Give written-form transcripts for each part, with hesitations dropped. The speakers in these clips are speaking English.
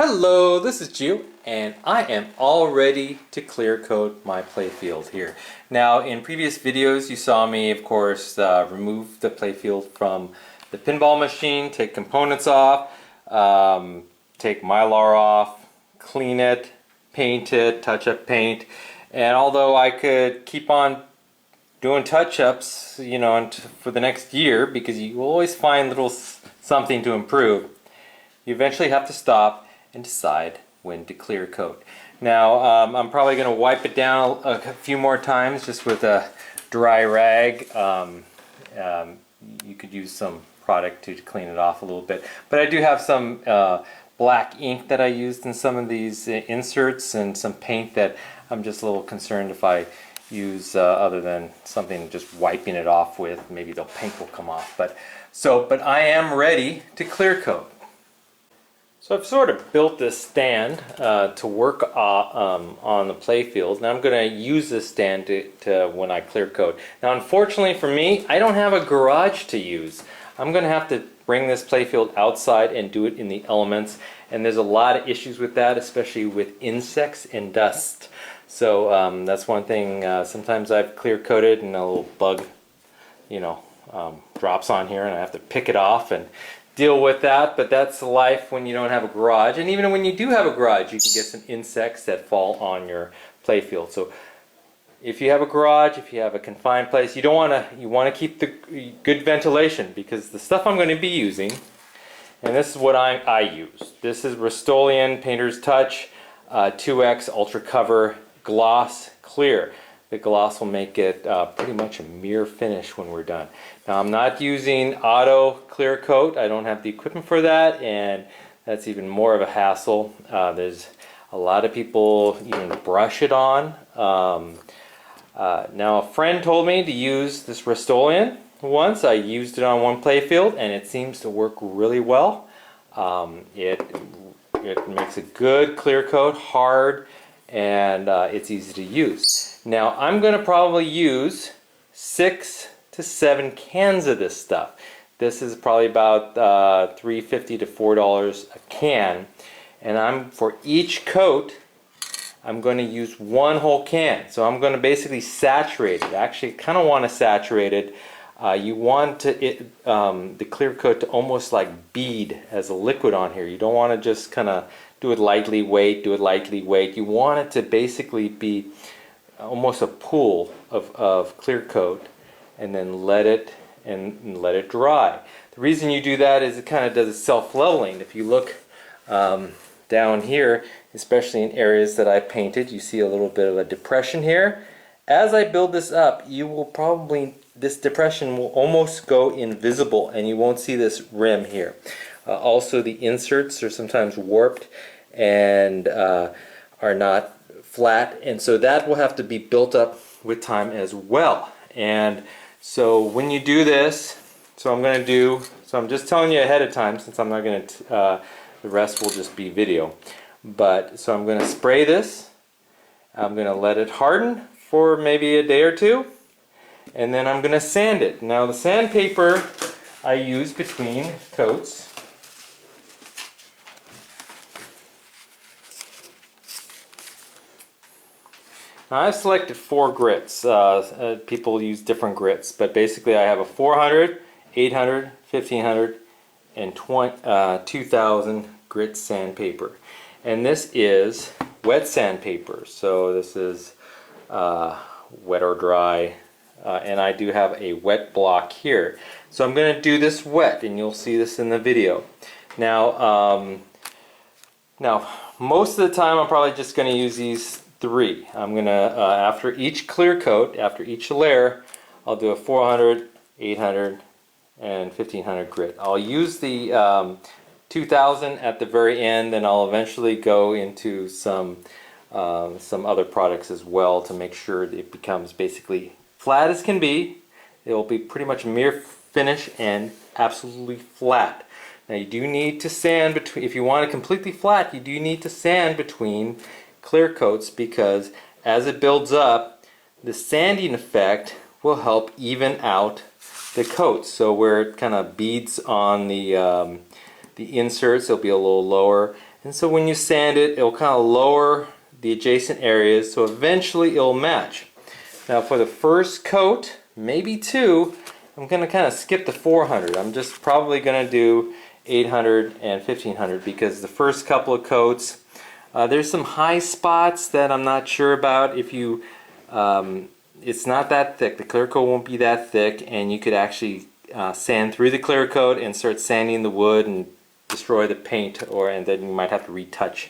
Hello, this is Gio, and I am all ready to clear coat my playfield here. Now, in previous videos you saw me, of course, remove the playfield from the pinball machine, take components off, take Mylar off, clean it, paint it, touch-up paint, and although I could keep on doing touch-ups, you know, for the next year, because you will always find little something to improve, you eventually have to stop and decide when to clear coat. Now I'm probably going to wipe it down a few more times just with a dry rag. You could use some product to clean it off a little bit, but I do have some black ink that I used in some of these inserts and some paint that I'm just a little concerned if I use other than something just wiping it off with, maybe the paint will come off. But I am ready to clear coat. So I've sort of built this stand to work on the playfield. Now I'm going to use this stand to when I clear coat. Now unfortunately for me, I don't have a garage to use. I'm going to have to bring this playfield outside and do it in the elements, and there's a lot of issues with that, especially with insects and dust. So that's one thing. Sometimes I've clear coated and a little bug, you know, drops on here, and I have to pick it off and deal with that, but that's life when you don't have a garage. And even when you do have a garage, you can get some insects that fall on your playfield. So if you have a garage, if you have a confined place, you want to keep the good ventilation, because the stuff I'm going to be using, and this is what I use. This is Rust-Oleum Painter's Touch 2X Ultra Cover Gloss Clear. The gloss will make it pretty much a mirror finish when we're done. Now I'm not using auto clear coat. I don't have the equipment for that, and that's even more of a hassle. There's a lot of people even brush it on. Now a friend told me to use this Rust-Oleum once. I used it on one playfield and it seems to work really well. It makes a good clear coat, hard, and it's easy to use. Now I'm going to probably use 6 to 7 cans of this stuff. This is probably about $3.50 to $4 a can, and for each coat I'm going to use one whole can. So I'm going to basically saturate it. Actually, kind of want to saturate it. You want the clear coat to almost like bead as a liquid on here. You don't want to just kind of do it lightly weight, do it lightly weight. You want it to basically be almost a pool of clear coat, and then let it dry. The reason you do that is it kind of does a self-leveling. If you look down here, especially in areas that I painted, you see a little bit of a depression here. As I build this up, this depression will almost go invisible, and you won't see this rim here. Also, the inserts are sometimes warped and are not flat, and so that will have to be built up with time as well. And so when you do this, so I'm just telling you ahead of time, since I'm not going to, the rest will just be video. But so I'm going to spray this, I'm going to let it harden for maybe a day or two, and then I'm going to sand it. Now the sandpaper I use between coats, now I've selected 4 grits. People use different grits, but basically I have a 400, 800, 1500, and 2000 grit sandpaper. And this is wet sandpaper, so this is wet or dry, and I do have a wet block here. So I'm going to do this wet, and you'll see this in the video. Now, most of the time I'm probably just going to use these 3. I'm going to, after each clear coat, after each layer, I'll do a 400, 800, and 1500 grit. I'll use the 2000 at the very end, and I'll eventually go into some other products as well to make sure that it becomes basically flat as can be. It will be pretty much a mirror finish and absolutely flat. Now you do need to sand between, if you want it completely flat, you do need to sand between clear coats, because as it builds up, the sanding effect will help even out the coats. So where it kind of beads on the inserts, it'll be a little lower, And so when you sand it, it'll kind of lower the adjacent areas, so eventually it'll match. Now for the first coat, maybe two, I'm going to kind of skip the 400. I'm just probably going to do 800 and 1500 because the first couple of coats, there's some high spots that I'm not sure about. If you, it's not that thick. The clear coat won't be that thick, and you could actually sand through the clear coat and start sanding the wood and destroy the paint, and then you might have to retouch.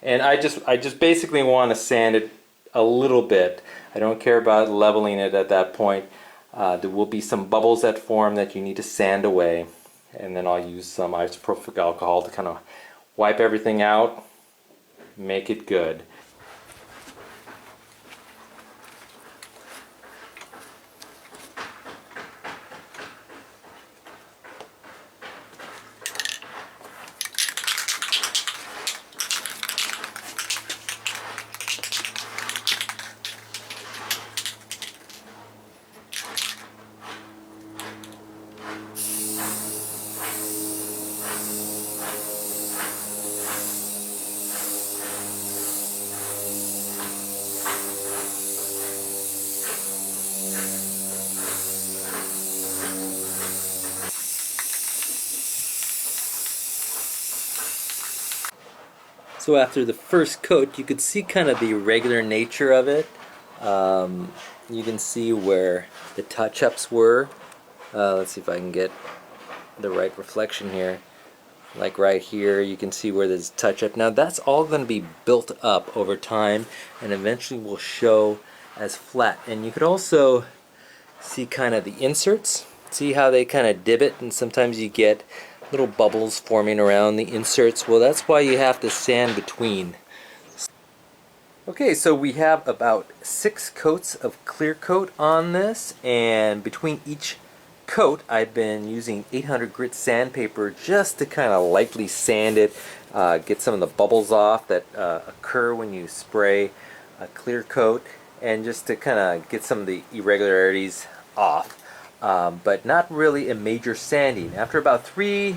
And I just basically want to sand it a little bit. I don't care about leveling it at that point. There will be some bubbles that form that you need to sand away, and then I'll use some isopropyl alcohol to kind of wipe everything out, make it good. So after the first coat, you could see kind of the irregular nature of it. You can see where the touch-ups were. Let's see if I can get the right reflection here. Like right here, you can see where there's touch-up. Now that's all going to be built up over time and eventually will show as flat. And you could also see kind of the inserts. See how they kind of divot, and sometimes you get little bubbles forming around the inserts. Well, that's why you have to sand between. Okay, so we have about 6 coats of clear coat on this, and between each coat I've been using 800 grit sandpaper just to kind of lightly sand it, get some of the bubbles off that occur when you spray a clear coat, and just to kind of get some of the irregularities off. But not really a major sanding. After about 3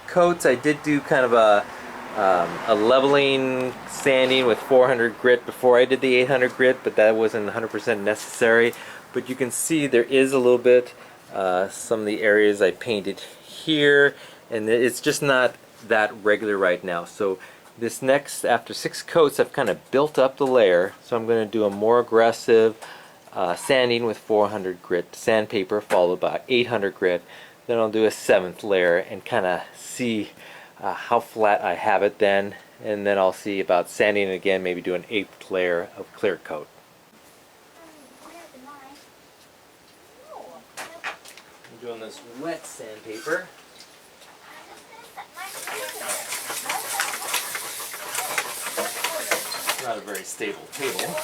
coats, I did do kind of a leveling sanding with 400 grit before I did the 800 grit, but that wasn't 100% necessary. But you can see there is a little bit, some of the areas I painted here, and it's just not that regular right now. So this next, after 6 coats, I've kind of built up the layer, so I'm going to do a more aggressive sanding with 400 grit sandpaper followed by 800 grit. Then I'll do a 7th layer and kind of see how flat I have it then, and then I'll see about sanding it again, maybe do an 8th layer of clear coat. I'm doing this wet sandpaper. It's not a very stable table.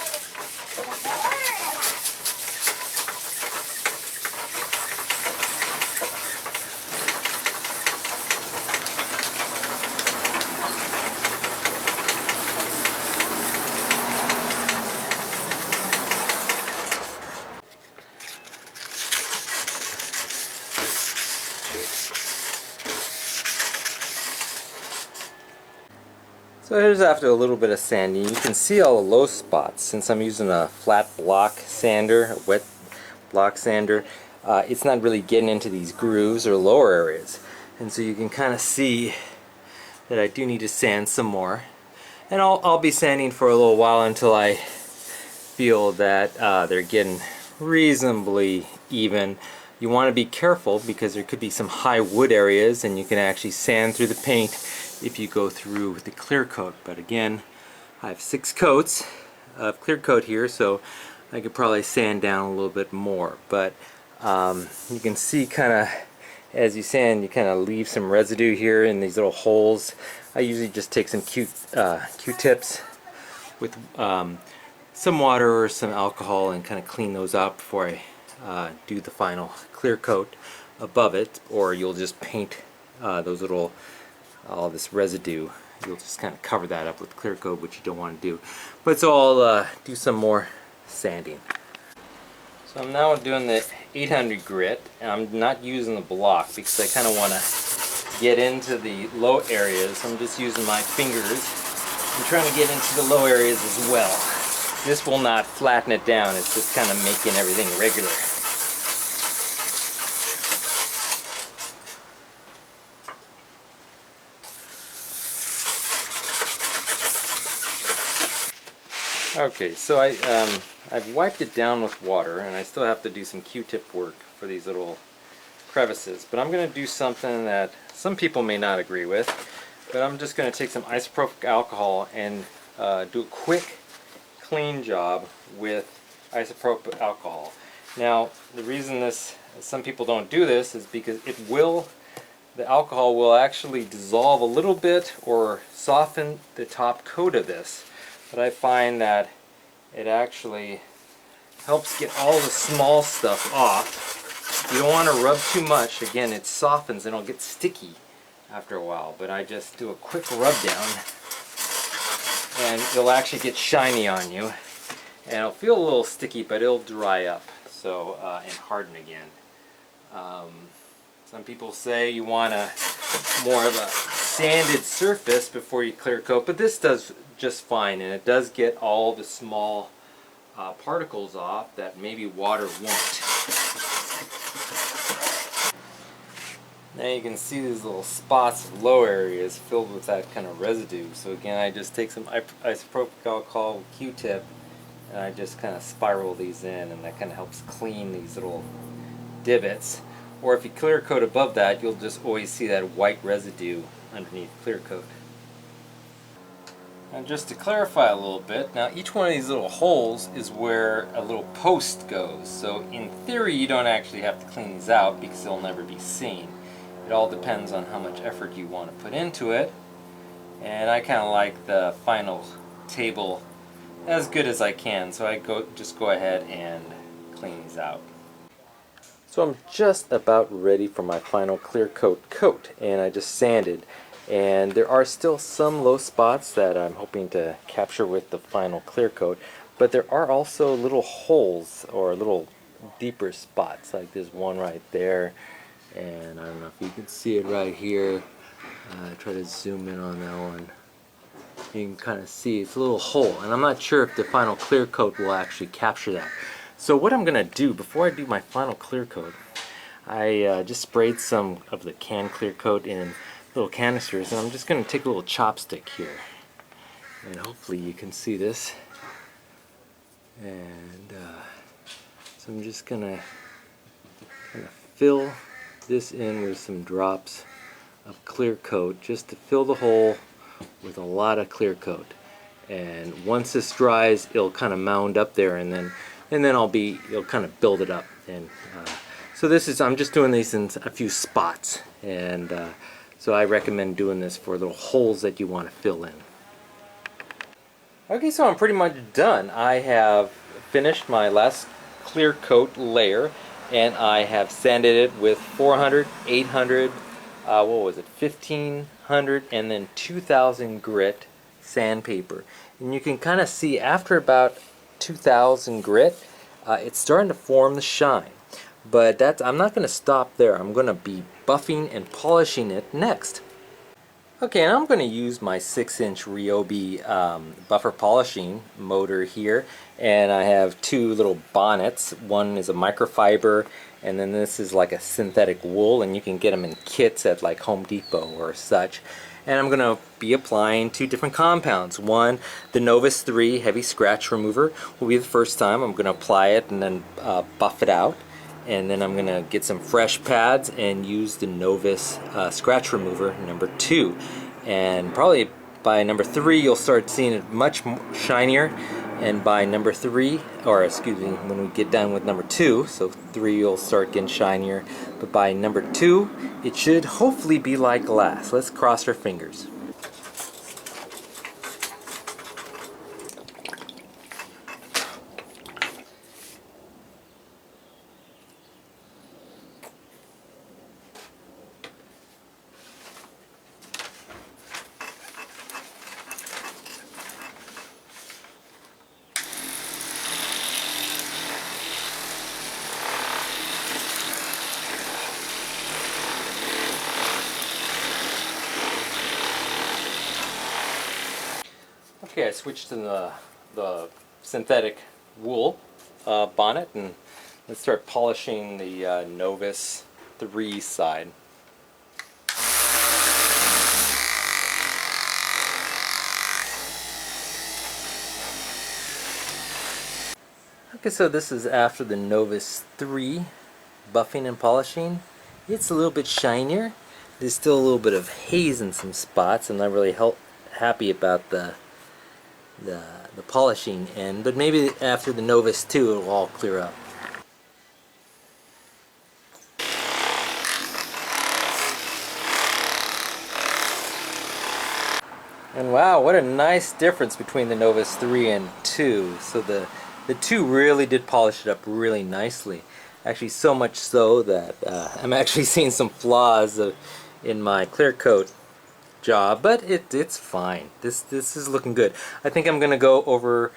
So here's after a little bit of sanding. You can see all the low spots. Since I'm using a flat block sander, a wet block sander, it's not really getting into these grooves or lower areas. And so you can kind of see that I do need to sand some more. And I'll be sanding for a little while until I feel that they're getting reasonably even. You want to be careful because there could be some high wood areas, and you can actually sand through the paint if you go through with the clear coat. But again, I have 6 coats of clear coat here, so I could probably sand down a little bit more. But you can see kind of as you sand, you kind of leave some residue here in these little holes. I usually just take some Q-tips with some water or some alcohol and kind of clean those out before I do the final clear coat above it, or you'll just paint those little, all this residue. You'll just kind of cover that up with clear coat, which you don't want to do. But so I'll do some more sanding. So I'm now doing the 800 grit, and I'm not using the block because I kind of want to get into the low areas. So I'm just using my fingers. I'm trying to get into the low areas as well. This will not flatten it down, it's just kind of making everything regular. Okay, so I've wiped it down with water, and I still have to do some Q-tip work for these little crevices. But I'm going to do something that some people may not agree with, but I'm just going to take some isopropyl alcohol and do a quick clean job with isopropyl alcohol. Now, the reason some people don't do this is because the alcohol will actually dissolve a little bit or soften the top coat of this. But I find that it actually helps get all the small stuff off. You don't want to rub too much. Again, it softens and it'll get sticky after a while. But I just do a quick rub down and it'll actually get shiny on you. And it'll feel a little sticky, but it'll dry up and harden again. Some people say you want more of a sanded surface before you clear coat, but this does just fine, and it does get all the small particles off that maybe water won't. Now you can see these little spots of low areas filled with that kind of residue. So again, I just take some isopropyl alcohol with Q-tip and I just kind of spiral these in, and that kind of helps clean these little divots. Or if you clear coat above that, you'll just always see that white residue underneath clear coat. And just to clarify a little bit, now each one of these little holes is where a little post goes. So in theory you don't actually have to clean these out because they'll never be seen. It all depends on how much effort you want to put into it. And I kind of like the final table as good as I can, so I just go ahead and clean these out. So I'm just about ready for my final clear coat, and I just sanded. And there are still some low spots that I'm hoping to capture with the final clear coat, but there are also little holes or little deeper spots, like there's one right there, and I don't know if you can see it right here. Try to zoom in on that one. You can kind of see it's a little hole, and I'm not sure if the final clear coat will actually capture that. So what I'm going to do before I do my final clear coat, I just sprayed some of the can clear coat in little canisters, and I'm just going to take a little chopstick here, and hopefully you can see this. And so I'm just going to kind of fill this in with some drops of clear coat, just to fill the hole with a lot of clear coat. And once this dries, it'll kind of mound up there, and then it'll kind of build it up. And so I'm just doing these in a few spots, and so I recommend doing this for little holes that you want to fill in. Okay, so I'm pretty much done. I have finished my last clear coat layer, and I have sanded it with 400, 800, what was it, 1500, and then 2000 grit sandpaper. And you can kind of see after about 2000 grit, it's starting to form the shine. But I'm not going to stop there. I'm going to be buffing and polishing it next. Okay, and I'm going to use my 6-inch Ryobi buffer polishing motor here, and I have two little bonnets. One is a microfiber, and then this is like a synthetic wool, and you can get them in kits at like Home Depot or such. And I'm going to be applying two different compounds. One, the Novus 3 heavy scratch remover will be the first time. I'm going to apply it and then buff it out. And then I'm going to get some fresh pads and use the Novus scratch remover number 2. And probably by number 3 you'll start seeing it much shinier. And by number 3, or excuse me, when we get done with number 2, so 3 you'll start getting shinier. But by number 2, it should hopefully be like glass. Let's cross our fingers. Okay, I switched to the synthetic wool bonnet, and let's start polishing the Novus 3 side. Okay, so this is after the Novus 3 buffing and polishing. It's a little bit shinier. There's still a little bit of haze in some spots. I'm not really happy about the polishing end, but maybe after the Novus 2 it'll all clear up. And wow, what a nice difference between the Novus 3 and 2. So the 2 really did polish it up really nicely. Actually, so much so that I'm actually seeing some flaws in my clear coat job, but it's fine. This is looking good. I think I'm going to go over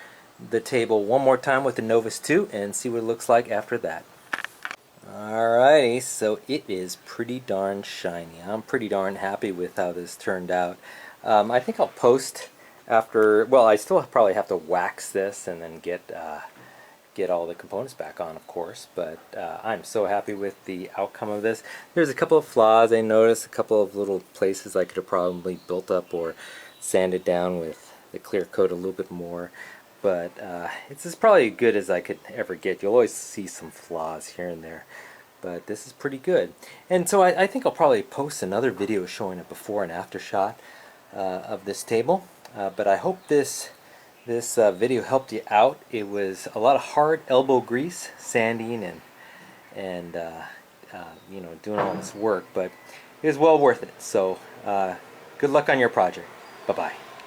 the table one more time with the Novus 2 and see what it looks like after that. Alrighty, so it is pretty darn shiny. I'm pretty darn happy with how this turned out. I think I'll post after, well, I still probably have to wax this and then get all the components back on, of course, but I'm so happy with the outcome of this. There's a couple of flaws I noticed, a couple of little places I could have probably built up or sanded down with the clear coat a little bit more, but it's as probably good as I could ever get. You'll always see some flaws here and there, but this is pretty good. And so I think I'll probably post another video showing a before and after shot of this table, but I hope this video helped you out. It was a lot of hard elbow grease, sanding, and you know, doing all this work, but it was well worth it. So good luck on your project. Bye-bye.